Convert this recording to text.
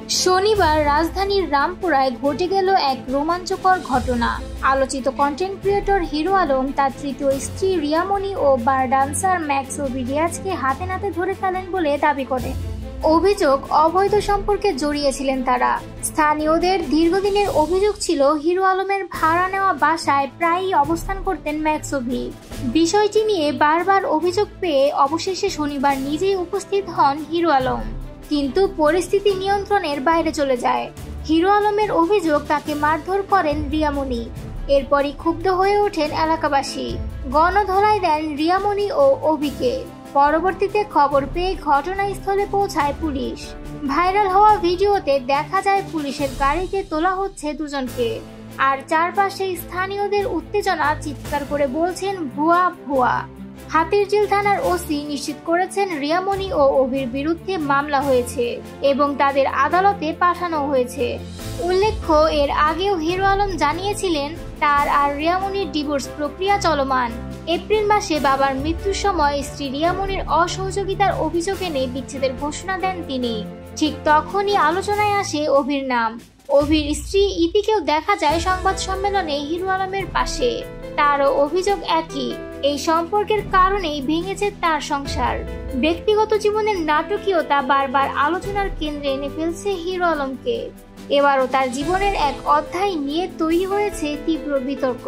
শনিবার রাজধানীর রামপুরায় ঘটে গেল এক রোমাঞ্চকর ঘটনা। আলোচিত কন্টেন্ট ক্রিয়েটর হিরো আলম তার তৃতীয় স্ত্রী রিয়ামণি ও বার ডান্সার ম্যাক্স ও রিয়াজকে হাতে নাতে ধরে ফেলেন বলে দাবি করে। অভিযোগ, অবৈধ সম্পর্কে জড়িয়েছিলেন তারা। স্থানীয়দের দীর্ঘদিনের অভিযোগ ছিল হিরো আলমের ভাড়া নেওয়া বাসায় প্রায়ই অবস্থান করতেন ম্যাক্স ও ভি। বিষয়টি নিয়ে বারবার অভিযোগ পেয়ে অবশেষে শনিবার নিজেই উপস্থিত হন হিরো আলম, কিন্তু পরিস্থিতি নিয়ন্ত্রণের বাইরে চলে যায়। হিরো আলমের অভিযোগ তাকে মারধর করেন রিয়ামণি। এরপরই ক্ষুব্ধ হয়ে ওঠেন এলাকাবাসী, গণধোলাই দেন রিয়ামণি ও অভিকে। পরবর্তীতে খবর পেয়ে ঘটনাস্থলে পৌঁছায় পুলিশ। ভাইরাল হওয়া ভিডিওতে দেখা যায় পুলিশের গাড়িতে তোলা হচ্ছে দুজনকে, আর চারপাশে স্থানীয়দের উত্তেজনা, চিৎকার করে বলছেন ভুয়া ভুয়া। হাতিরঝিল থানার ওসি নিশ্চিত করেছেন রিয়ামণি ও অভির বিরুদ্ধে মামলা হয়েছে এবং তাদের আদালতে পাঠানো হয়েছে। উল্লেখ্য, এর আগেও হিরো আলম জানিয়েছিলেন তার আর রিয়ামণির ডিভোর্স প্রক্রিয়া চলমান। এপ্রিল মাসে বাবার মৃত্যুর সময় স্ত্রী রিয়ামণির অসহযোগিতার অভিযোগ এনে বিচ্ছেদের ঘোষণা দেন তিনি। ঠিক তখনই আলোচনায় আসে অভির নাম। অভির স্ত্রী ইতিকেও দেখা যায় সংবাদ সম্মেলনে হিরো আলমের পাশে। তারও অভিযোগ একই, এই সম্পর্কের কারণেই ভেঙেছে তার সংসার। ব্যক্তিগত জীবনের নাটকীয়তা বারবার আলোচনার কেন্দ্রে এনে ফেলছে হিরো আলমকে। এবারও তার জীবনের এক অধ্যায় নিয়ে তৈরি হয়েছে তীব্র বিতর্ক।